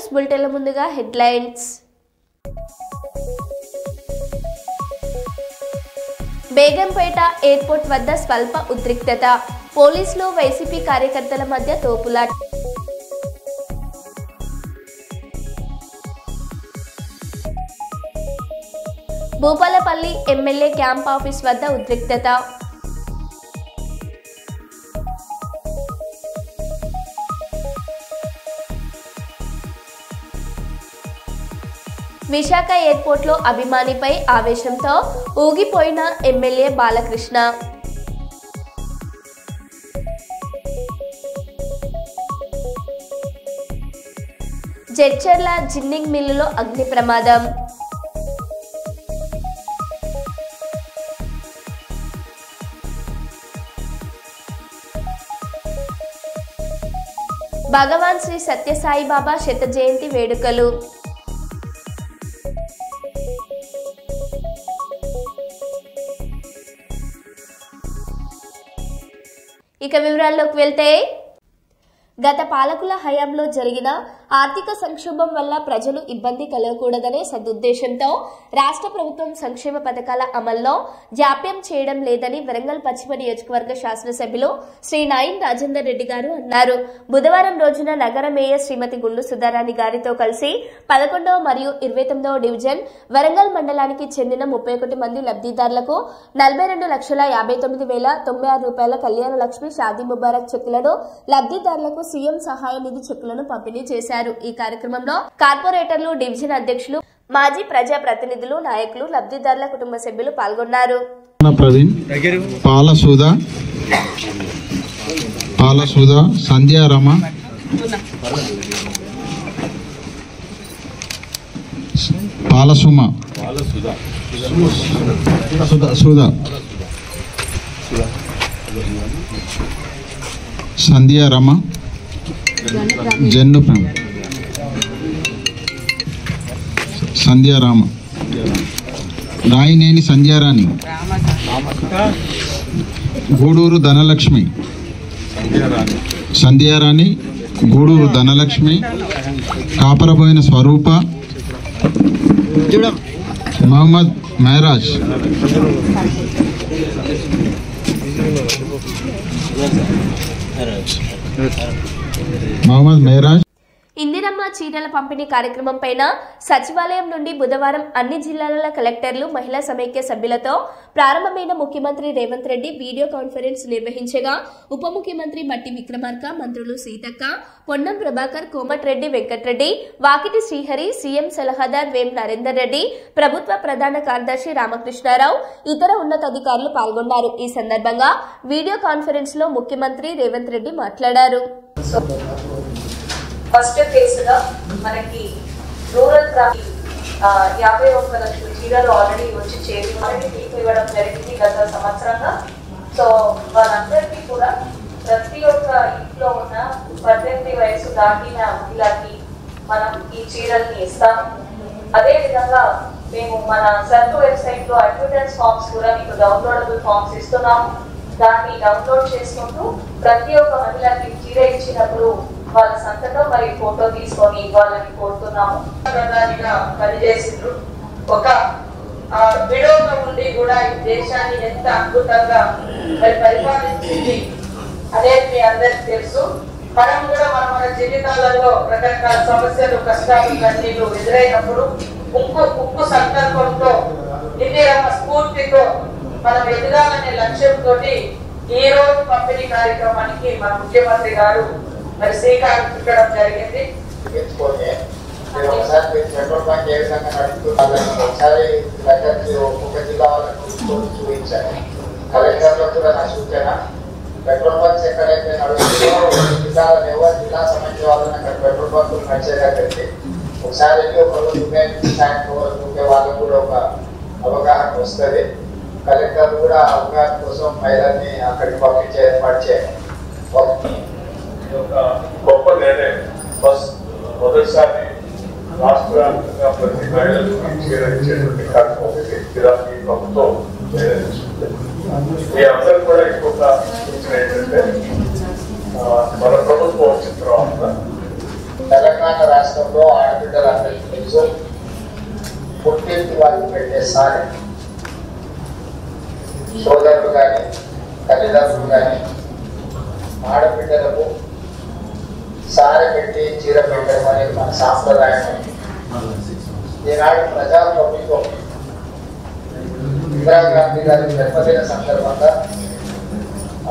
News బులెటిన్ల ముందుగా headlines. Begumpet airport వద్ద స్వల్ప ఉద్రిక్తత. పోలీసులు వైసీపీ కార్యకర్తల మధ్య తోపులాట. భూపాలపల్లి ఎమ్మెల్యే క్యాంప్ ఆఫీస్ వద్ద ఉద్రిక్తత. విశాఖ ఎయిర్పోర్ట్లో అభిమానిపై ఆవేశంతో ఊగిపోయిన ఎమ్మెల్యే బాలకృష్ణ. జడ్చర్ల జిన్నింగ్ మిల్లులో అగ్ని ప్రమాదం. భగవాన్ శ్రీ సత్యసాయిబాబా శత జయంతి వేడుకలు. ఇక వివరాల్లోకి వెళ్తే, గత పాలకుల హయాంలో జరిగిన ఆర్థిక సంక్షోభం వల్ల ప్రజలు ఇబ్బంది కలగకూడదనే సదుద్దేశంతో రాష్ట్ర ప్రభుత్వం సంక్షేమ పథకాల అమల్లో జాప్యం చేయడం లేదని వరంగల్ పశ్చిమ నియోజకవర్గ శాసనసభ్యులు శ్రీ నాయిన్ రాజేందర్ రెడ్డి గారు అన్నారు. బుధవారం రోజున నగర మేయర్ శ్రీమతి గుండు సుధారాణి గారితో కలిసి 11వ మరియు 29వ డివిజన్ వరంగల్ మండలానికి చెందిన 31 మంది లబ్ధిదారులకు 42,59,096 రూపాయల కళ్యాణ లక్ష్మి షాదీ ముబారక్ చెక్కులను లబ్ధిదారులకు సీఎం సహాయ నిధి చెక్కులను పంపిణీ చేశారు. ఈ కార్యక్రమంలో కార్పొరేటర్లు, డివిజన్ అధ్యక్షులు, మాజీ ప్రజా ప్రతినిధులు, నాయకులు, లబ్ధిదారుల కుటుంబ సభ్యులు పాల్గొన్నారు. పాలసుధ, సంధ్యారమ, పాలసుమ, సంధ్యారమ, జన్ను ప్రేమ, సంధ్యారామ, రాయినేని సంధ్యారాణి, గూడూరు ధనలక్ష్మి, సంధ్యారాణి, గూడూరు ధనలక్ష్మి, కాపరబోయిన స్వరూప, మహమ్మద్ మెహరాజ్, మహమ్మద్ మెహరాజ్. ఇందిరమ్మ చీరల పంపిణీ కార్యక్రమం పైన సచివాలయం నుండి బుధవారం అన్ని జిల్లాల కలెక్టర్లు, మహిళా సమైక్య సభ్యులతో ప్రారంభమైన ముఖ్యమంత్రి రేవంత్ రెడ్డి వీడియో కాన్ఫరెన్స్ నిర్వహించగా ఉప ముఖ్యమంత్రి బట్టి విక్రమార్క, మంత్రులు సీతక్క, పొన్నం ప్రభాకర్, కోమటిరెడ్డి వెంకటరెడ్డి, వాకిటి శ్రీహరి, సీఎం సలహాదార్ వేం నరేందర్ రెడ్డి, ప్రభుత్వ ప్రధాన కార్యదర్శి రామకృష్ణారావు, ఇతర ఉన్నతాధికారులు పాల్గొన్నారు. ఈ సందర్భంగా వీడియో కాన్ఫరెన్స్ లో ముఖ్యమంత్రి రేవంత్ రెడ్డి మాట్లాడారు. ఫస్ట్ ఫేజ్గా మనకి రూరల్ క్రాఫ్ట్ 51 లక్షల చీరలు ఆల్రెడీ వచ్చి ఆల్రెడీ మీకు ఇవ్వడం జరిగింది గత సంవత్సరంగా. సో వాళ్ళందరికీ కూడా ప్రతి ఒక్క ఇంట్లో ఉన్న 18 వయసు దాటిన మహిళకి మనం ఈ చీరల్ని ఇస్తాము. అదేవిధంగా మేము మన సర్వ్ వెబ్సైట్ లో అడ్వర్టైజ్ ఫామ్స్ కూడా మీకు డౌన్లోడబుల్ ఫామ్స్ ఇస్తున్నాము. దాన్ని డౌన్లోడ్ చేసుకుంటూ ప్రతి ఒక్క మహిళకి చీర ఇచ్చినప్పుడు వాళ్ళ సంతకం మరియు ఫోటో తీసుకొని ఇవ్వాలని కోరుతున్నాము. ప్రధానిగా పనిచేసిండ్రు. ఒక విడోగా ఉండి కూడా ఈ దేశాన్ని ఎంత అద్భుతంగా పరిపాలించింది అనేది మీ అందరికి తెలుసు. మనం కూడా మన జీవితాలలో రకరకాల సమస్యలు, కష్టాలు, కన్నీళ్లు ఎదురైనప్పుడు ఉక్కు సంకల్పంతో, ఇందిరమ్మ స్ఫూర్తితో మనం ఎదగాలనే లక్ష్యంతో ఈ రోజు పంపిణీ కార్యక్రమానికి మన ముఖ్యమంత్రి గారు మరి శ్రీకారం చుట్టడం జరిగింది. పెట్రోల్ బంక్ ఏ విధంగా నడుపుతున్నారు ఒకసారి దగ్గరికి ఒక్కొక్క జిల్లా వాళ్ళకి చూపించాను. కలెక్టర్లో కూడా నా సూచన, పెట్రోల్ బంక్స్ ఎక్కడైతే నడుస్తుందో జిల్లాలో ఎవరు జిల్లా సంబంధించిన వాళ్ళని అక్కడ పెట్రోల్ బంకులు నడిచేదగ్గరికి ఒకసారి వెళ్ళి ఒక రోజు సాయంత్రం వాళ్ళకు కూడా ఒక అవగాహన వస్తుంది. కలెక్టర్ కూడా అవగాహన కోసం మహిళల్ని అక్కడికి పంపించే ఏర్పాటు చేయాలి. గొప్ప నిర్ణయం. మొదటిసారి రాష్ట్ర వ్యాప్తంగా ప్రతి మహిళలకు చీర ఇచ్చేటువంటి కార్యక్రమం ఈ ప్రభుత్వం నిర్ణయించుకుంది. మీ అందరూ కూడా ఇంకొక సూచన ఏంటంటే మన ప్రభుత్వం వచ్చిన తర్వాత తెలంగాణ తెలంగాణ రాష్ట్రంలో ఆడబిడ్డలందరికీ తెలుసు, పుట్టింటి వాళ్ళు పెట్టే సారి సోదరులు కానీ తల్లిదండ్రులు కానీ ఆడబిడ్డలకు సారె పెట్టి చీర పెట్టడం అనేది మన సాంప్రదాయం. ఈనాడు ప్రజాప్రభుత్వం ఇందిరాగాంధీ గారి జన్మదిన సందర్భంగా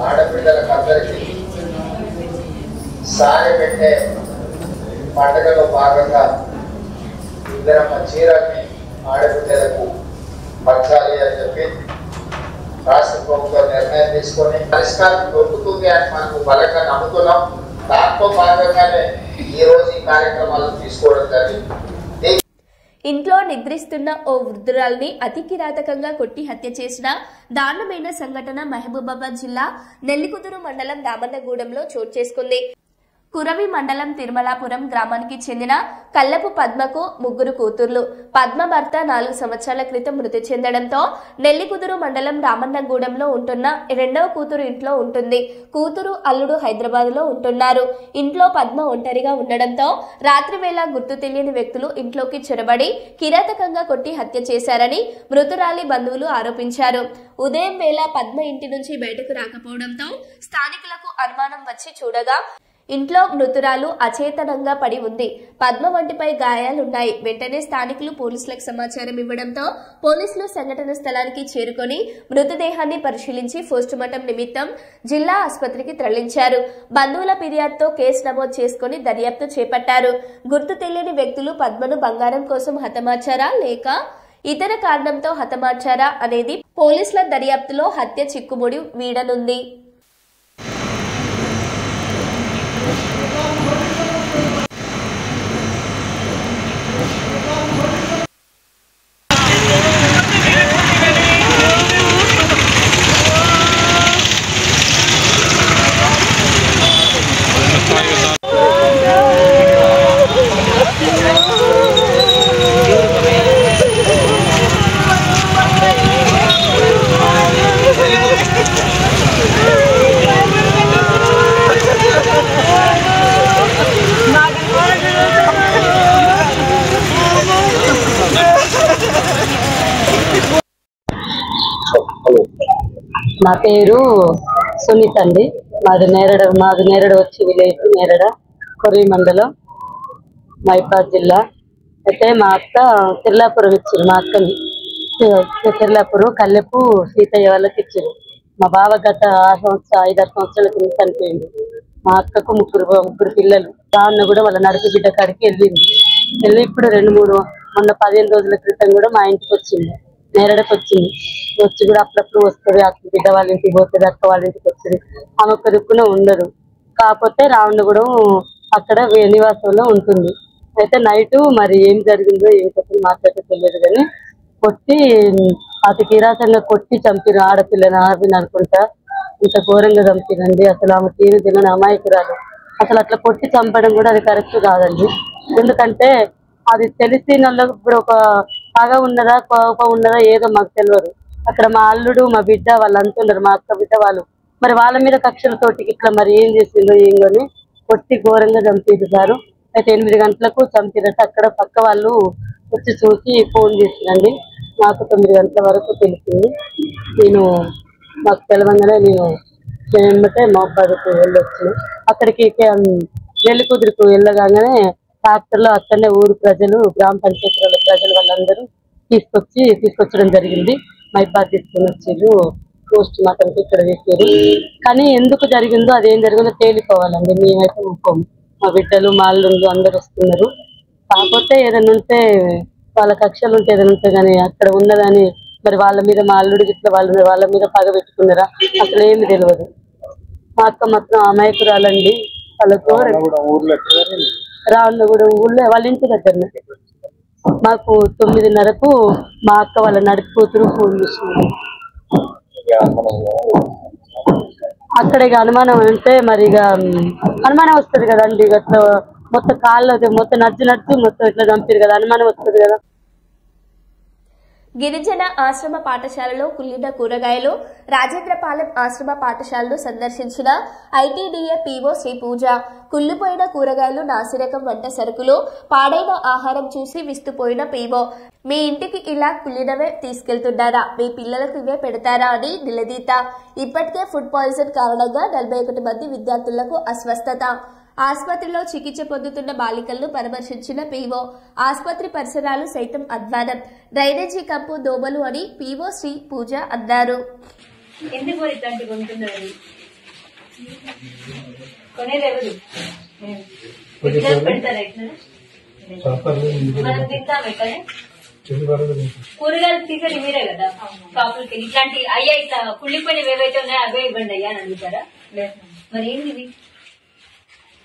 ఆడబిడ్డలకు అందరికీ సారె పెట్టే పండుగలో భాగంగా ఇందిరమ్మ చీరని ఆడబిడ్డలకు పంచాలి అని చెప్పి రాష్ట్ర ప్రభుత్వం నిర్ణయం తీసుకొని పరిష్కారం దొరుకుతుంది అని మనకు బలంగా నమ్ముతున్నాం. దాంతో భాగంగానే ఈ రోజు ఈ కార్యక్రమాలను తీసుకోవడం జరిగింది. ఇంట్లో నిద్రిస్తున్న ఓ వృద్ధురాల్ని అతి కిరాతకంగా కొట్టి హత్య చేసిన దారుణమైన సంఘటన మహబూబాబాద్ జిల్లా నెల్లికుదురు మండలం రామన్నగూడెంలో చోటు చేసుకుంది. కురవి మండలం తిరుమలాపురం గ్రామానికి చెందిన కల్లపు పద్మకు 3 కూతుర్లు. పద్మ భర్త 4 సంవత్సరాల క్రితం మృతి చెందడంతో నెల్లికుదురు మండలం రామన్నగూడెంలో ఉంటున్న 2వ కూతురు ఇంట్లో ఉంటుంది. కూతురు అల్లుడు హైదరాబాద్ లో ఉంటున్నారు. ఇంట్లో పద్మ ఒంటరిగా ఉండడంతో రాత్రి వేళ గుర్తు తెలియని వ్యక్తులు ఇంట్లోకి చొరబడి కిరాతకంగా కొట్టి హత్య చేశారని మృతురాలి బంధువులు ఆరోపించారు. ఉదయం వేళ పద్మ ఇంటి నుంచి బయటకు రాకపోవడంతో స్థానికులకు అనుమానం వచ్చి చూడగా ఇంట్లో మృతురాలు అచేతనంగా పడి ఉంది. పద్మ వంటిపై గాయాలున్నాయి. వెంటనే స్థానికులు పోలీసులకు సమాచారం ఇవ్వడంతో పోలీసులు సంఘటన స్థలానికి చేరుకొని మృతదేహాన్ని పరిశీలించి పోస్టుమార్టం నిమిత్తం జిల్లా ఆసుపత్రికి తరలించారు. బంధువుల ఫిర్యాదుతో కేసు నమోదు చేసుకుని దర్యాప్తు చేపట్టారు. గుర్తు తెలియని వ్యక్తులు పద్మను బంగారం కోసం హతమార్చారా లేక ఇతర కారణంతో హతమార్చారా అనేది పోలీసుల దర్యాప్తులో హత్య చిక్కుముడి వీడనుంది. నా పేరు సునీత అండి. మాది నేరడ వచ్చి విలేజ్ నేరడ కొర్రి మండలం మైబాద్ జిల్లా. అయితే మా అక్క తిర్లాపురం ఇచ్చారు. మా అక్కని తిర్లాపురం కల్లెపు సీతయ్య వాళ్ళకి ఇచ్చారు. మా బావ గత 5-6 సంవత్సరాల కింద చనిపోయింది. మా అక్కకు ముగ్గురు పిల్లలు. దాన్ని కూడా వాళ్ళ నడుపు బిడ్డ కాడికి వెళ్ళి ఇప్పుడు 2-3 మొన్న 15 రోజుల క్రితం కూడా మా ఇంటికి వచ్చింది. నేరడకు వచ్చింది. వచ్చి కూడా అప్పుడప్పుడు వస్తుంది. అక్క బిడ్డ వాళ్ళ ఇంటికి పోతుంది, అక్క వాళ్ళ ఇంటికి వస్తుంది. ఆమె ఒక్క దిక్కున ఉండదు. కాకపోతే రావణగూడెం అక్కడ నివాసంలో ఉంటుంది. అయితే నైట్ మరి ఏం జరిగిందో ఏం చెప్పి మాట్లాడితే తెలియదు కానీ కొట్టి అతి కిరాతంగా కొట్టి చంపిన ఆడపిల్లని ఆర్పిని అనుకుంటా. ఇంత ఘోరంగా చంపినండి. అసలు ఆమె తీరు తినని అమాయకురాలు. అసలు అట్లా కొట్టి చంపడం కూడా అది కరెక్ట్ కాదండి. ఎందుకంటే అది తెలిసి వాళ్ళకి ఇప్పుడు ఒక పగ ఉన్నదా కోపం ఉన్నదా ఏదో మాకు తెలియదు. అక్కడ మా అల్లుడు మా బిడ్డ వాళ్ళు అంటున్నారు, మా అక్క బిడ్డ వాళ్ళు. మరి వాళ్ళ మీద కక్షలతోటి ఇట్లా మరి ఏం చేసిందో ఏంగని కొట్టి ఘోరంగా చంపేసారు. అయితే 8 గంటలకు చంపినట్టు అక్కడ పక్క వాళ్ళు వచ్చి చూసి ఫోన్ చేసిందండి. నాకు 9 గంటల వరకు తెలిసింది. నాకు తెలవంగానే నేను ఏమంటే మహబాద్కు వెళ్ళొచ్చు. అక్కడికి నెల్లికుదురుకు వెళ్ళగానే ట్రాక్టర్లో అక్కడనే ఊరు ప్రజలు, గ్రామ పంచాయతీ ప్రజలు వాళ్ళందరూ తీసుకొచ్చడం జరిగింది. మైబాద్ తీసుకొని వచ్చారు. పోస్ట్ మార్టంకి ఇక్కడ వేసారు. కానీ ఎందుకు జరిగిందో అదేం జరిగిందో తేలిపోవాలండి. మేమైతే ఒప్పుకోము. మా బిడ్డలు మా అల్లుళ్ళు అందరు వస్తున్నారు. కాకపోతే ఏదైనా ఉంటే వాళ్ళ కక్షలు ఉంటే ఏదైనా ఉంటే కానీ అక్కడ ఉన్నదని మరి వాళ్ళ మీద మా అల్లుడికి ఇట్లా వాళ్ళ మీద పగ పెట్టుకున్నారా అసలు ఏమి తెలియదు. మా అక్క మాత్రం అమాయకురాలండి. వాళ్ళతో రావణగూడెం ఊళ్ళో వాళ్ళ ఇంటి దగ్గర మాకు 9:30కు మా అక్క వాళ్ళ నడుపు కూతురు ఫోన్ చేసింది. అక్కడ ఇక అనుమానం అంటే మరి ఇక అనుమానం వస్తుంది కదండి. ఇక మొత్తం కాళ్ళు మొత్తం నడిచి మొత్తం ఇట్లా చంపారు కదా, అనుమానం వస్తుంది కదా. గిరిజన ఆశ్రమ పాఠశాలలో కుళ్ళిన కూరగాయలు. రాజేంద్రపాలెం ఆశ్రమ పాఠశాలను సందర్శించిన ఐటీడీఏ పీఓ శ్రీ పూజ. కుళ్ళిపోయిన కూరగాయలు, నాసిరకం వంట సరుకులు, పాడైన ఆహారం చూసి విస్తుపోయిన పీఓ. మీ ఇంటికి ఇలా కుళ్ళినవే తీసుకెళ్తున్నారా? మీ పిల్లలకు ఇవే పెడతారా అని నిలదీత. ఇప్పటికే ఫుడ్ పాయిజన్ కారణంగా 41 మంది విద్యార్థులకు అస్వస్థత. ఆసుపత్రిలో చికిత్స పొందుతున్న బాలికలను పరామర్శించిన పీఓ. ఆసుపత్రి పరిసరాలు సైతం అధ్వానం. డ్రైనేజీ కంపు, దోమలు అని పీఓ శ్రీ పూజ అన్నారు. ఎందుకు ఇట్లాంటి కొంటున్నారు? కొనేదెవరు? పెడతారా ఇట్లా? మనం తింటాం ఇక్కడే. కూరగాయలు తీసేది మీరే కదా షాపులకి. ఇట్లాంటి అయ్యా ఇట్లా కుళ్ళిపోయినవి ఏవైతే ఉన్నాయో అవే ఇవ్వండి అయ్యా అని అడుగుతారా? మరి ఏంది?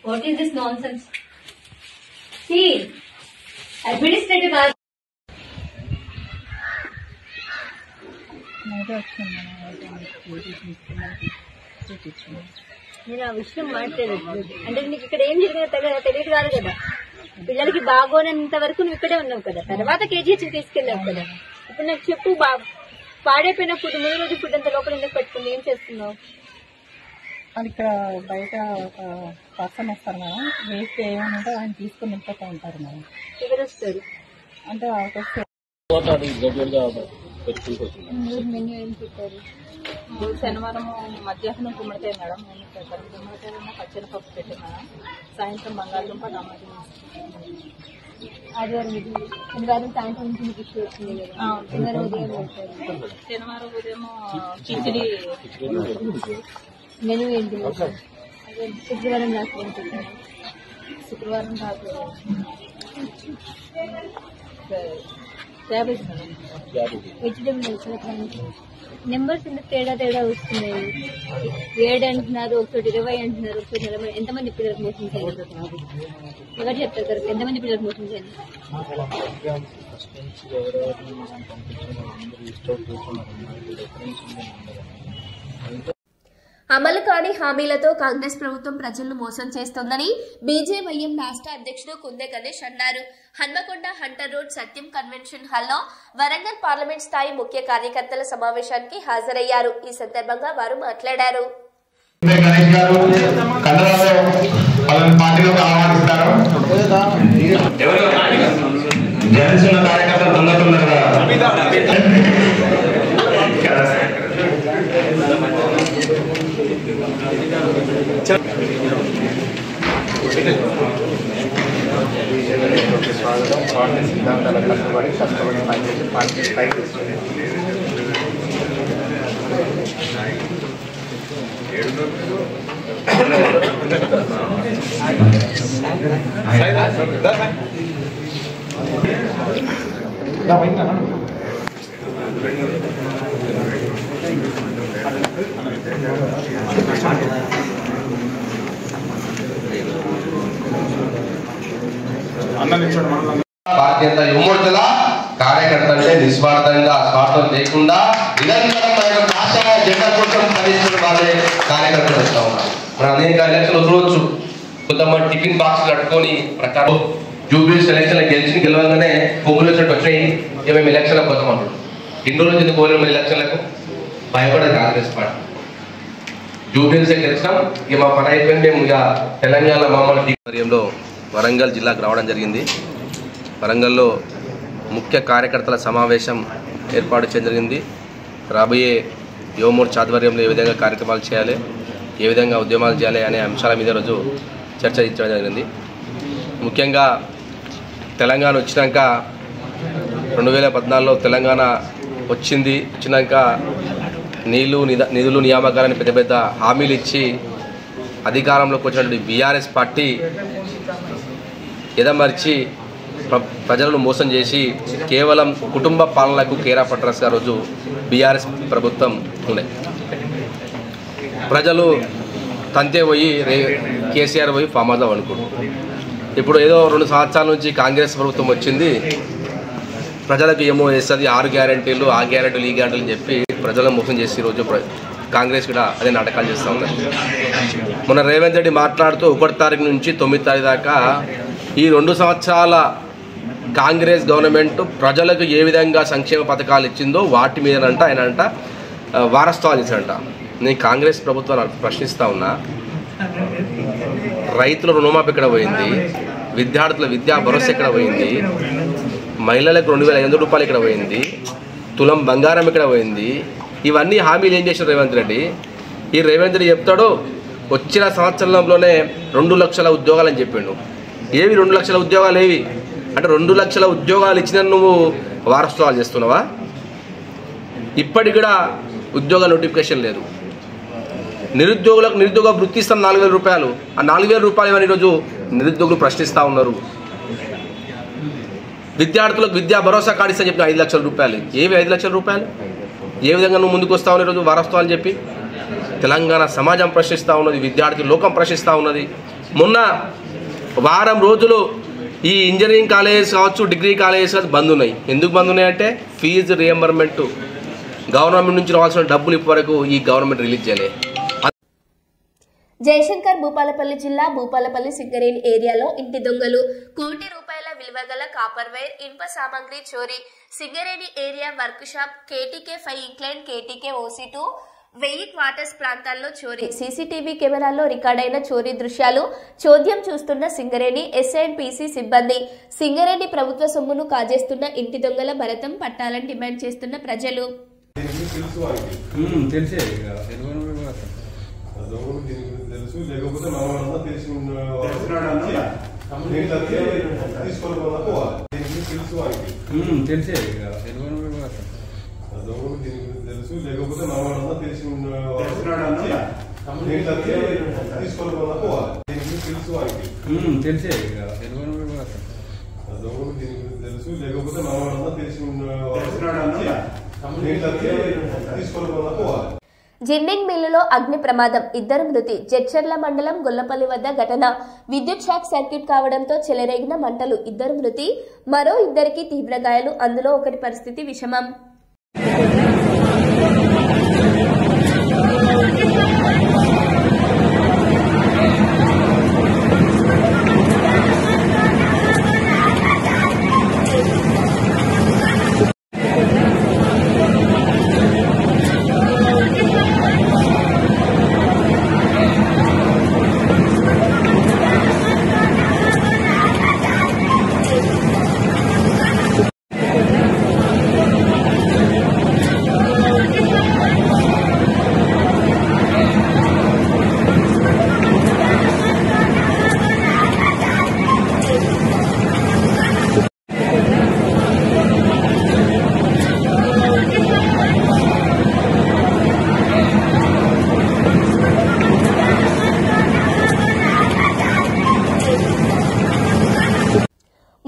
What is this nonsense? See, administrative. నేను ఆ విషయం మాట్లాడలేదు. అంటే నీకు ఇక్కడ ఏం జరిగిందో తెలియదు కాదు కదా. పిల్లలకి బాగోనంత వరకు నువ్వు ఇక్కడే ఉన్నావు కదా. తర్వాత కేజీహెచ్ తీసుకెళ్ళావు కదా. ఇప్పుడు నాకు చెప్పు, పాడైపోయిన ఫుడ్, ముందు రోజు ఫుడ్ అంత లోపల ఎందుకు పెట్టుకుని ఏం చేస్తున్నావు? అది ఇక్కడ బయట ఒక పర్సన్ వస్తారు మేడం. వేస్ట్ ఏమైనా ఉంటే ఆయన తీసుకుని ఇంట్లో ఉంటారు మేడం. ఎవరు వస్తారు? అంటే మెన్యూ ఏం పెట్టారు? శనివారం మధ్యాహ్నం గుమ్మడికాయ మేడం. నేను గుమ్మడికాయ పచ్చనిపప్పు పెట్టాను మేడం. సాయంత్రం బంగాళదుంప, టమాటా. ఆదివారం ఇది శనివారం సాయంత్రం నుంచి మీకు ఇష్యూ వచ్చింది కదా. శనివారం ఉదయం పెడతారు. శనివారం ఉదయం కిచిడి. మెనూ ఏంటి? శుక్రవారం రాత్రి ఉంటుంది. శుక్రవారం రాత్రి క్యాబేజ్ మేడం. వెజిటేబుల్స్ నెంబర్స్ ఎందుకు తేడా వస్తున్నాయి? 7 అంటున్నారు, ఒకటి 20 అంటున్నారు, ఒకటి 40. ఎంతమంది పిల్లలకు మోసం చేయాలి? ఎవరు చెప్తారు? ఎంతమంది పిల్లలకు మోసం చేయాలి? అమలు కాని హామీలతో కాంగ్రెస్ ప్రభుత్వం ప్రజలను మోసం చేస్తోందని బీజేవైఎం రాష్ట్ర అధ్యక్షుడు కుందె గణేష్ అన్నారు. హన్మకొండ హంటర్ రోడ్ సత్యం కన్వెన్షన్ హాల్లో వరంగల్ పార్లమెంట్ స్థాయి ముఖ్య కార్యకర్తల సమావేశానికి హాజరయ్యారు. ఈ సందర్భంగా వారు మాట్లాడారు. పార్టీ సిద్ధాంతాల కష్టపడి పనిచేసి పార్టీ స్థాయికి వస్తుంది. భారతీయ యువమోర్చ కార్యకర్త అంటే నిస్వార్థంగా స్వార్థం లేకుండా నిరంతరమైన భాషా జెండా కోసం పనిచేస్తున్న వాళ్ళే కార్యకర్తలు వస్తూ ఉన్నారు. మనం అనేక ఎలక్షన్లు వదలవచ్చు. కొంతమంది టిఫిన్ బాక్స్ కట్టుకొని ప్రకారం జూబ్లీస్ ఎలక్షన్లు గెలవగానే పొంగులు వచ్చినట్టు వచ్చినాయి. మేము ఎలక్షన్లకు పోతాం అన్నాడు. ఎన్ని రోజులు ఎందుకు పోలేము ఎలక్షన్లకు? భయపడదు కాంగ్రెస్ పార్టీ. జూబ్లీస్ గెలిచినాం, ఇక మా పని అయిపోయింది. మేము ఇక తెలంగాణ మమ్మల్ని ఆధ్వర్యంలో వరంగల్ జిల్లాకు రావడం జరిగింది. వరంగల్లో ముఖ్య కార్యకర్తల సమావేశం ఏర్పాటు చేయడం జరిగింది. రాబోయే యువమోర్చా ఆధ్వర్యంలో ఏ విధంగా కార్యక్రమాలు చేయాలి, ఏ విధంగా ఉద్యమాలు చేయాలి అనే అంశాల మీద రోజు చర్చించడం జరిగింది. ముఖ్యంగా తెలంగాణ వచ్చినాక 2014లో తెలంగాణ వచ్చినాక నిధులు నియామకాలని పెద్ద పెద్ద హామీలు ఇచ్చి అధికారంలోకి వచ్చినటువంటి బీఆర్ఎస్ పార్టీ ఎదమర్చి ప్రజలను మోసం చేసి కేవలం కుటుంబ పాలనకు కేరా పట్రస్గా రోజు బీఆర్ఎస్ ప్రభుత్వం ఉండే. ప్రజలు తంతే పోయి కేసీఆర్ పోయి ఫామ్ హౌస్లో అనుకుంటారు. ఇప్పుడు ఏదో 2 సంవత్సరాల నుంచి కాంగ్రెస్ ప్రభుత్వం వచ్చింది, ప్రజలకు ఏమో వేస్తుంది, 6 గ్యారెంటీలు, ఆ గ్యారెంటీలు, ఈ గ్యారెంటీలు అని చెప్పి ప్రజలను మోసం చేసి రోజు కాంగ్రెస్ కూడా అదే నాటకాలు చేస్తూ ఉన్నారు. మొన్న రేవంత్ రెడ్డి మాట్లాడుతూ 1 తారీఖు నుంచి 9 తారీఖు దాకా ఈ 2 సంవత్సరాల కాంగ్రెస్ గవర్నమెంట్ ప్రజలకు ఏ విధంగా సంక్షేమ పథకాలు ఇచ్చిందో వాటి మీదనంట ఆయన వారసత్వాలు ఇచ్చాడంట. నేను కాంగ్రెస్ ప్రభుత్వాన్ని ప్రశ్నిస్తా ఉన్నా, రైతుల రుణమాఫీ ఎక్కడ పోయింది, విద్యార్థుల విద్యా భరోసా ఎక్కడ పోయింది, మహిళలకు 2,500 రూపాయలు ఎక్కడ పోయింది, తులం బంగారం ఎక్కడ పోయింది? ఇవన్నీ హామీలు ఏం చేసిన రేవంత్ రెడ్డి? ఈ రేవంత్ రెడ్డి చెప్తాడు వచ్చిన సంవత్సరంలోనే 2 లక్షల ఉద్యోగాలు అని చెప్పిండు. ఏవి 2 లక్షల ఉద్యోగాలు? ఏవి అంటే 2 లక్షల ఉద్యోగాలు ఇచ్చిన నువ్వు వారసత్వాలు చేస్తున్నావా? ఇప్పటికి కూడా ఉద్యోగ నోటిఫికేషన్ లేదు. నిరుద్యోగులకు నిరుద్యోగ వృత్తి ఇస్తాం 4,000 రూపాయలు. ఆ 4,000 రూపాయలు ఏమని ఈరోజు నిరుద్యోగులు ప్రశ్నిస్తూ ఉన్నారు. విద్యార్థులకు విద్యా భరోసా కార్డు ఇస్తా చెప్పిన 5 లక్షల రూపాయలు. ఏవి 5 లక్షల రూపాయలు? ఏ విధంగా నువ్వు ముందుకు వస్తావు ఈరోజు వారసత్వాలు చెప్పి? తెలంగాణ సమాజం ప్రశ్నిస్తూ ఉన్నది, విద్యార్థి లోకం ప్రశ్నిస్తూ ఉన్నది. మొన్న వారం రోజులు ఈ ఇంజనీరింగ్ కాలేజెస్ కావచ్చు, డిగ్రీ కాలేజెస్ కావచ్చు బంద్ ఉన్నాయి. ఎందుకు బంద్ ఉన్నాయంటే ఫీజు రియంబర్మెంట్ గవర్నమెంట్ నుంచి రావాల్సిన డబ్బులు ఇప్పటివరకు ఈ గవర్నమెంట్ రిలీజ్ చేయలేదు. జయశంకర్ భూపాలపల్లి జిల్లా భూపాలపల్లి సింగరేణి ఏరియాలో ఇంటి దొంగలు ₹1 కోటి విలువ గల కాపర్ వైర్, ఇనుప సామాగ్రి చోరీ. Singareni area workshop, KTK 5 incline, KTK OC2 1000 quarters ప్రాంతాల్లో చోరీ. సీసీటీవీ కెమెరాల్లో రికార్డైన చోరీ దృశ్యాలు. చోద్యం చూస్తున్న సింగరేణి SIPC సిబ్బంది. సింగరేణి ప్రభుత్వ సొమ్మును కాజేస్తున్న ఇంటి దొంగల భరతం పట్టాలని డిమాండ్ చేస్తున్న ప్రజలు. జిన్నింగ్ మిల్లులో అగ్ని ప్రమాదం, 2 మృతి. జడ్చర్ల మండలం గొల్లపల్లి వద్ద ఘటన. విద్యుత్ షాక్ సర్క్యూట్ కావడంతో చెలరేగిన మంటలు, 2 మృతి, మరో 2కి తీవ్ర గాయాలు. అందులో ఒకరి పరిస్థితి విషమం.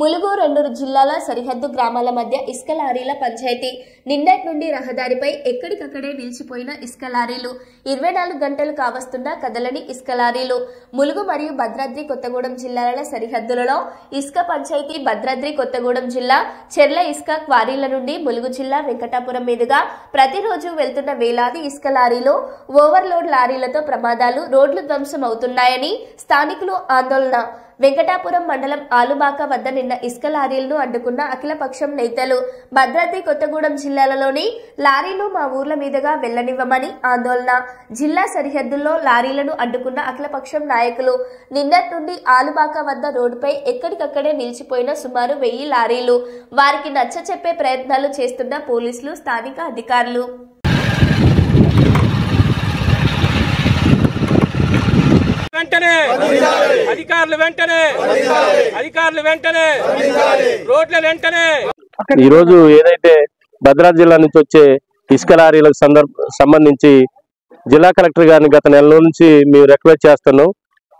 ములుగు 2 జిల్లాల సరిహద్దు గ్రామాల మధ్య ఇసుక లారీల పంచాయతీ. నిన్నటి నుండి రహదారిపై ఎక్కడికక్కడే నిలిచిపోయిన ఇసుక లారీలు. 24 గంటలు కావస్తున్నా కదలని ఇసుక లారీలు. ములుగు మరియు భద్రాద్రి కొత్తగూడెం జిల్లాల సరిహద్దులలో ఇసుక పంచాయతీ. భద్రాద్రి కొత్తగూడెం జిల్లా చెర్ల ఇసుక క్వారీల నుండి ములుగు జిల్లా వెంకటాపురం మీదుగా ప్రతిరోజు వెళ్తున్న వేలాది ఇసుక లారీలు, ఓవర్లోడ్ లారీలతో ప్రమాదాలు, రోడ్లు ధ్వంసం అవుతున్నాయని స్థానికులు ఆందోళన. వెంకటాపురం మండలం ఆలుబాక వద్ద నిన్న ఇసుక లారీలను అడ్డుకున్న అఖిలపక్షం నేతలు. భద్రాద్రి కొత్తగూడెం జిల్లాలలోని లారీలు మా ఊర్ల మీదుగా వెళ్లనివ్వమని ఆందోళన. జిల్లా సరిహద్దుల్లో లారీలను అడ్డుకున్న అఖిలపక్షం నాయకులు. నిన్నటి నుండి ఆలుబాక వద్ద రోడ్డుపై ఎక్కడికక్కడే నిలిచిపోయిన సుమారు 1000 లారీలు. వారికి నచ్చచెప్పే ప్రయత్నాలు చేస్తున్న పోలీసులు, స్థానిక అధికారులు. ఈరోజు ఏదైతే భద్రాద్రి జిల్లా నుంచి వచ్చే ఇసుక లారీలకు సంబంధించి జిల్లా కలెక్టర్ గారిని గత నెల నుంచి మేము రిక్వెస్ట్ చేస్తున్నాం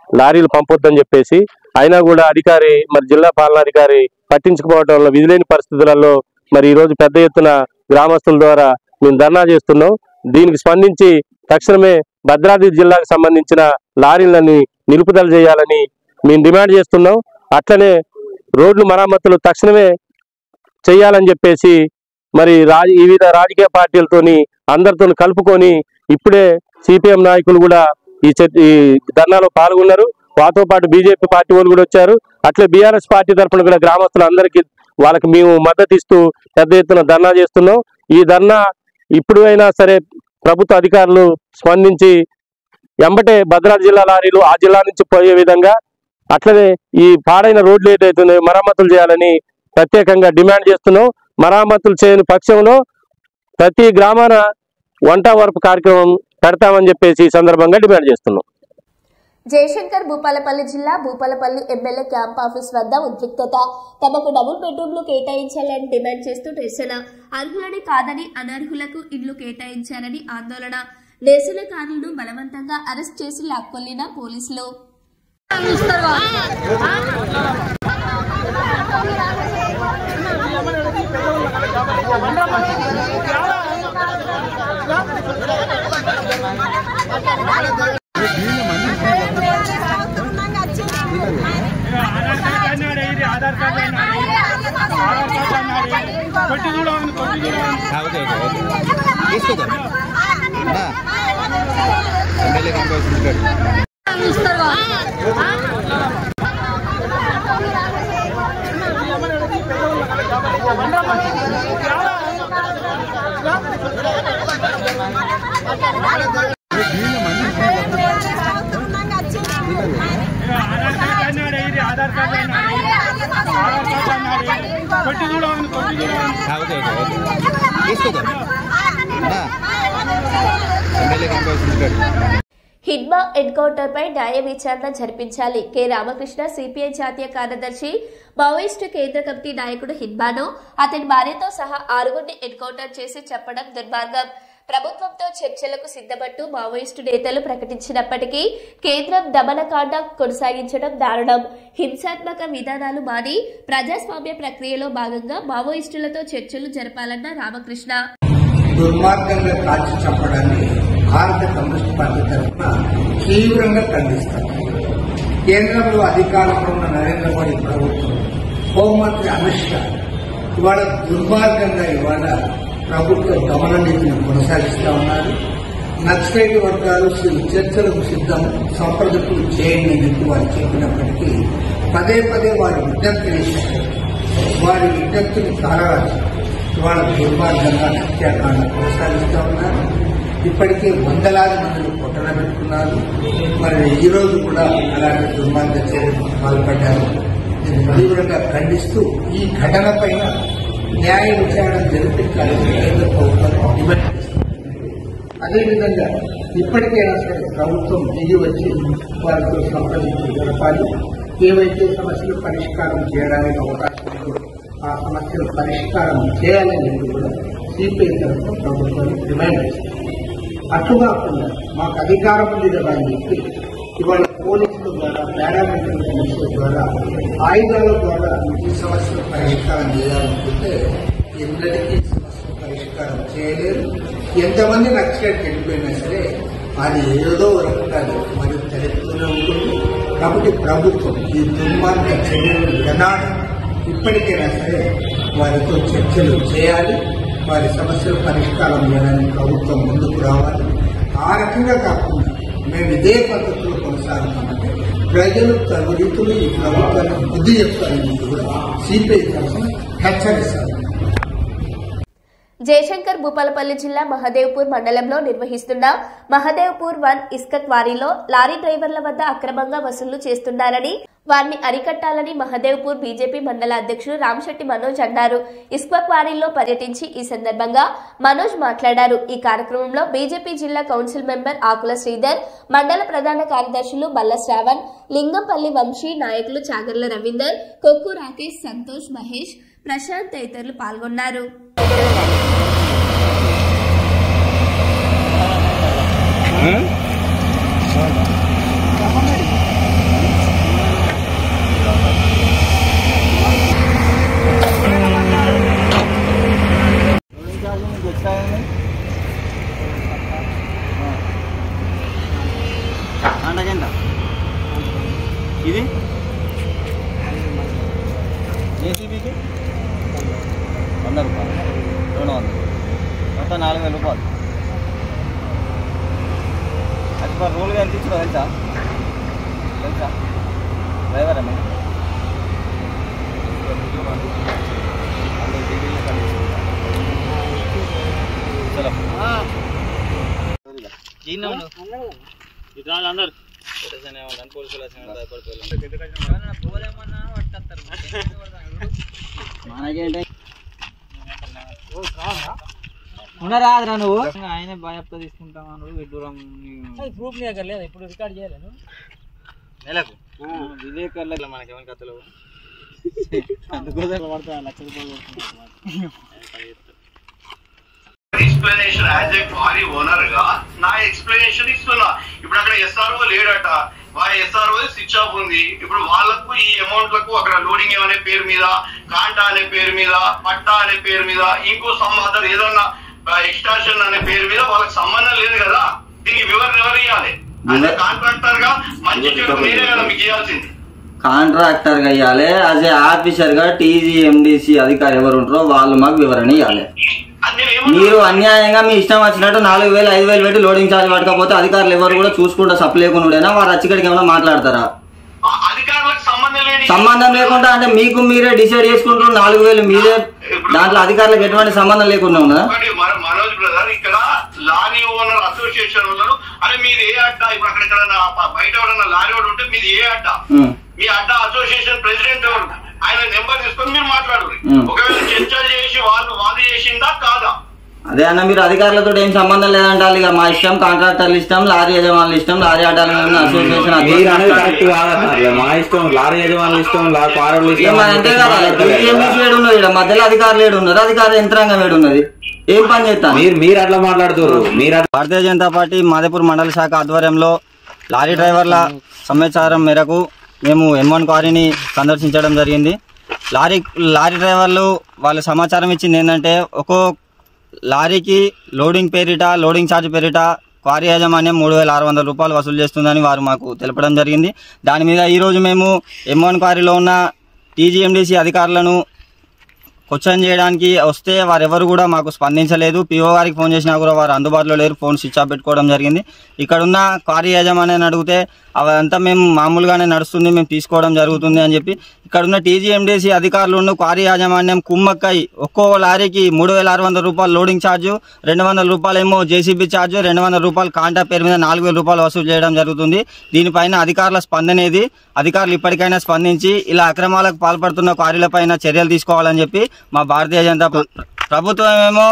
లారీలు పంపొద్దని చెప్పేసి. అయినా కూడా అధికారి మరి జిల్లా పాలనాధికారి పట్టించుకోవడం వల్ల విధులేని పరిస్థితులలో మరి ఈరోజు పెద్ద ఎత్తున గ్రామస్తుల ద్వారా మేము ధర్నా చేస్తున్నాం. దీనికి స్పందించి తక్షణమే భద్రాద్రి జిల్లాకు సంబంధించిన లారీలని నిలుపుదల చేయాలని మేము డిమాండ్ చేస్తున్నాం. అట్లనే రోడ్లు మరమ్మతులు తక్షణమే చేయాలని చెప్పేసి మరి వివిధ రాజకీయ పార్టీలతోని అందరితో కలుపుకొని ఇప్పుడే సిపిఎం నాయకులు కూడా ఈ ధర్నాలో పాల్గొన్నారు. వారితో పాటు బీజేపీ పార్టీ వాళ్ళు కూడా వచ్చారు. అట్లే బీఆర్ఎస్ పార్టీ తరఫున కూడా గ్రామస్తులందరికీ వాళ్ళకి మేము మద్దతు ఇస్తూ పెద్ద ఎత్తున ధర్నా చేస్తున్నాం. ఈ ధర్నా ఇప్పుడు అయినా సరే ప్రభుత్వ అధికారులు స్పందించి ఎంబటే భద్రాద్రి జిల్లా లారీలు ఆ జిల్లా నుంచి పోయే విధంగా, అట్లనే ఈ పాడైన రోడ్లు ఏదైతే మరమ్మతులు చేయాలని ప్రత్యేకంగా డిమాండ్ చేస్తున్నాం. మరమ్మతులు చేయని పక్షంలో ప్రతి గ్రామాన వంట వరపు కార్యక్రమం పెడతామని చెప్పేసి ఈ సందర్భంగా డిమాండ్ చేస్తున్నాం. జయశంకర్ భూపాలపల్లి జిల్లా భూపాలపల్లి ఎమ్మెల్యే క్యాంప్ ఆఫీస్ వద్ద ఉద్రిక్తత. తమకు డబుల్ బెడ్రూమ్లు కేటాయించాలని డిమాండ్ చేస్తూ నిరసన. అర్హులని కాదని అనర్హులకు ఇళ్లు కేటాయించారని ఆందోళన. నిరసనకారులను బలవంతంగా అరెస్ట్ చేసి లాక్కొల్లిన పోలీసులు. హిడ్మా ఎన్కౌంటర్ పై న్యాయ విచారణ జరిపించాలి. కె రామకృష్ణ సిపిఐ జాతీయ కార్యదర్శి. మావోయిస్టు కేంద్ర కమిటీ నాయకుడు హిడ్మాను అతని భార్యతో సహా 6గురిని ఎన్కౌంటర్ చేసి చెప్పడం దుర్మార్గం. ప్రభుత్వంతో చర్చలకు సిద్ధపట్టు మావోయిస్టు నేతలు ప్రకటించినప్పటికీ కేంద్రం దమనకాండ కొనసాగించడం దారుణం. హింసాత్మక విధానాలు మాని ప్రజాస్వామ్య ప్రక్రియలో భాగంగా మావోయిస్టులతో చర్చలు జరపాలన్న రామకృష్ణ. దుర్మార్గంగా కాల్చి చంపడాన్ని భారత కమ్యూనిస్ట్ పార్టీ తరఫున తీవ్రంగా ఖండిస్తారు. కేంద్రంలో అధికారంలో ఉన్న నరేంద్ర మోడీ ప్రభుత్వం, హోంమంత్రి అమిత్ షా ఇవాళ దుర్మార్గంగా ఇవాళ ప్రభుత్వ దమన నీతిని కొనసాగిస్తూ ఉన్నారు. నక్సలైట్ వర్గాలు చర్చలకు సిద్ధం, సంప్రదింపులు చేయండి అని వారు చెప్పినప్పటికీ పదే పదే వారి విజ్ఞప్తి చేశారు. వారి విజ్ఞప్తిని కారణాలు ఇవాళ దుర్మార్గంగా హత్యాకాండ కొనసాగిస్తూ ఉన్నారు. ఇప్పటికే వందలాది మందిని పొట్టన పెట్టుకున్నారు. మరి ఈ రోజు కూడా అలాంటి దుర్మార్గ చర్యలకు పాల్పడ్డారు. దీన్ని తీవ్రంగా ఖండిస్తూ ఈ ఘటన పైన న్యాయ విచారణ జరిపించాలని కేంద్ర ప్రభుత్వం డిమాండ్ చేస్తుంది. అదేవిధంగా ఇప్పటికైనా సరే ప్రభుత్వం దిగి వచ్చి వారితో సంప్రదింపులు జరపాలి. ఏవైతే సమస్యలు పరిష్కారం చేయడానికి అవకాశం ఉందో ఆ సమస్యలు పరిష్కారం చేయాలని కూడా సిపిఐ తరఫున ప్రభుత్వాన్ని డిమాండ్ చేస్తుంది. అటు కాకుండా మాకు అధికారం ఉంది కదా అని చెప్పి ఇవాళ పోలీసుల ద్వారా, పారామిలిటరీ పోలీసుల ద్వారా, ఆయుధాల ద్వారా ఈ సమస్యలు పరిష్కారం చేయాలనుకుంటే ఎన్నటికీ సమస్యలు పరిష్కారం చేయలేరు. ఎంతమంది నక్సలైట్ వెళ్ళిపోయినా సరే అది ఏదో వరకు కాదు మరి తలెత్తుతూనే ఉంటుంది. కాబట్టి ప్రభుత్వం ఈ దుర్మార్గ చర్యలను విడనాడి ఇప్పటికైనా సరే వారితో చర్చలు చేయాలి. వారి సమస్యలు పరిష్కారం చేయడానికి ప్రభుత్వం ముందుకు రావాలి. ఆ రకంగా కాకుండా మేము ఇదే పద్ధతిలో కొనసాగుతామంటే ప్రజలు తగు రీతులు ఈ ప్రభుత్వానికి బుద్ధి చెప్తారని కూడా సిపిఐ తరఫున హెచ్చరిస్తారు. జయశంకర్ భూపాలపల్లి జిల్లా మహదేవ్పూర్ మండలంలో నిర్వహిస్తున్న మహదేవ్పూర్ 1 ఇసుక క్వారీలో లారీ డ్రైవర్ల వద్ద అక్రమంగా వసూళ్లు చేస్తున్నారని, వారిని అరికట్టాలని మహదేవ్పూర్ బీజేపీ మండల అధ్యక్షుడు రామశెట్టి మనోజ్ అన్నారు. ఇసుక క్వారీల్లో పర్యటించి ఈ సందర్భంగా మనోజ్ మాట్లాడారు. ఈ కార్యక్రమంలో బీజేపీ జిల్లా కౌన్సిల్ మెంబర్ ఆకుల శ్రీధర్, మండల ప్రధాన కార్యదర్శులు బల్ల శ్రావణ్, లింగంపల్లి వంశీ, నాయకులు చాగర్ల రవీందర్, కొక్కు రాకేష్, సంతోష్, మహేష్, ప్రశాంత్ తదితరులు పాల్గొన్నారు. ఇది జేసీబీకి 100 రూపాయలు, 200, మొత్తం 4000 రూపాయలు. అది మరి రూల్గా ఎంత ఇచ్చినా తెలుసా డ్రైవర్ అన్న అందరు పోలీసులు ఉన్నారా నువ్వు ఆయన బాధ్యత తీసుకుంటాను విడ్డూరం ప్రూఫ్ లేదు ఇప్పుడు రికార్డ్ చేయలేదు నెలకు విలేకరుల మనకేమైనా కథలు అందుకోసం పడతా ₹1,00,000 explanation as a quarry owner గా నా ఎక్స్ప్లెనేషన్ ఇస్తున్నా. ఇప్పుడు అక్కడ ఎస్ఆర్ఓ లేడట, ఎస్ఆర్ఓ స్విచ్ ఆఫ్ ఉంది. ఇప్పుడు వాళ్ళకు ఈ అమౌంట్లకు అక్కడ లోడింగ్ అనే పేరు మీద, కాంటా అనే పేరు మీద, పట్టా అనే పేరు మీద, ఇంకో సంబంధం ఏదన్నా ఎక్స్టార్షన్ అనే పేరు మీద వాళ్ళకి సంబంధం లేదు కదా. దీనికి వివరణ ఎవరు ఇవ్వాలి? అదే కాంట్రాక్టర్ గా మంచి చెడు నేనే కదా మీకు ఇవ్వాల్సింది. కాంట్రాక్టర్ గా ఇవ్వాలి. యాజ్ ఏ ఆఫీసర్ గా టీజీఎండిసి అధికారి ఎవరు ఉంటారో వాళ్ళు మాకు వివరణ ఇవ్వాలి. మీరు అన్యాయంగా మీ ఇష్టం వచ్చినట్టు 4,000 5,000 పెట్టి లోడింగ్ ఛార్జ్ పట్టకపోతే అధికారులు ఎవరు కూడా చూసుకుంటా సప్లేకునుడైనా వారు అచ్చికడికి ఏమైనా మాట్లాడతారా? సంబంధం లేకుండా అంటే మీకు మీరే డిసైడ్ చేసుకుంటారు 4,000 మీరే, దాంట్లో అధికారులకు ఎటువంటి సంబంధం లేకుండా ఉన్నదా? మనోజ్ బ్రదర్, ఇక్కడ లారీ ఓనర్ అసోసియేషన్ ఉన్నారు. అరే మీరు ఏ అడ్డా, ఇప్పుడు అక్కడ బయట ఎవరన్నా లారీ ఓనర్ ఉంటే మీది ఏ అడ్డా, మీ అడ్డా అసోసియేషన్ ప్రెసిడెంట్ ఎవరు, ఆయన నెంబర్ తీసుకొని మీరు మాట్లాడారు. ఒకవేళ చర్చలు చేసి వాళ్ళు చేసిందా కాదా? అదే అన్న, మీరు అధికారులతో ఏం సంబంధం లేదంటారు. ఇక మా ఇష్టం, కాంట్రాక్టర్లు ఇష్టం, లారీ యజమానులు ఇష్టం, లారీ అడ్డాల అసోసియేషన్ మా ఇష్టం, లారీ యజమానులు ఇష్టం, అంతే కదా. ఉన్నది ఇక్కడ మధ్యలో అధికారులు ఏడున్నారు, అధికార యంత్రాంగం ఏడున్నది, ఏం పని చేస్తాను మీరు అట్లా మాట్లాడుతున్నారు. భారతీయ జనతా పార్టీ మాదేపూర్ మండల శాఖ ఆధ్వర్యంలో లారీ డ్రైవర్ల సమాచారం మేరకు మేము M1 క్వారీని సందర్శించడం జరిగింది. లారీ డ్రైవర్లు వాళ్ళ సమాచారం ఇచ్చింది ఏంటంటే, ఒక్కో లారీకి లోడింగ్ పేరిట, లోడింగ్ ఛార్జ్ పేరిట క్వారీ యాజమాన్యం ₹3,600 వసూలు చేస్తుందని వారు మాకు తెలపడం జరిగింది. దాని మీద ఈరోజు మేము M1 క్వారీలో ఉన్న టీజీఎండిసి అధికారులను క్వశ్చన్ చేయడానికి వస్తే వారెవరు కూడా మాకు స్పందించలేదు. పిఓ గారికి ఫోన్ చేసినా కూడా వారు అందుబాటులో లేరు, ఫోన్ స్విచ్ ఆఫ్ పెట్టుకోవడం జరిగింది. ఇక్కడున్న క్వారీ యాజమాన్యాన్ని అడిగితే అవంతా మేము మామూలుగానే నడుస్తుంది, మేము తీసుకోవడం జరుగుతుంది అని చెప్పి ఇక్కడున్న టీజీఎండిసి అధికారులను క్వారీ యాజమాన్యం కుమ్మక్కై ఒక్కో లారీకి ₹3,600 లోడింగ్ ఛార్జు, ₹200 ఏమో జేసీబీ ఛార్జు, ₹200 కాంటా పేరు మీద ₹4,000 వసూలు చేయడం జరుగుతుంది. దీనిపైన అధికారుల స్పందన ఏది? అధికారులు ఇప్పటికైనా స్పందించి ఇలా అక్రమాలకు పాల్పడుతున్న క్వారీలపైన చర్యలు తీసుకోవాలని చెప్పి మా భారతీయ జనతా ప్రభుత్వం ఏమో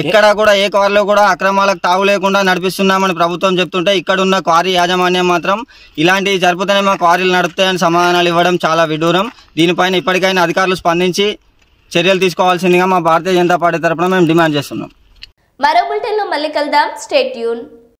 ఎక్కడ కూడా ఏ క్వారీలో కూడా అక్రమాలకు తావు లేకుండా నడిపిస్తున్నామని ప్రభుత్వం చెప్తుంటే, ఇక్కడున్న క్వారీ యాజమాన్యం మాత్రం ఇలాంటివి జరుపుతూనే మా క్వారీలు నడుపుతాయని సమాధానాలు ఇవ్వడం చాలా విడ్డూరం. దీనిపైన ఇప్పటికైనా అధికారులు స్పందించి చర్యలు తీసుకోవాల్సిందిగా మా భారతీయ జనతా పార్టీ తరఫున మేము డిమాండ్ చేస్తున్నాం. మరో బులెటిన్లో మళ్ళీ కలుద్దాం. Stay tune.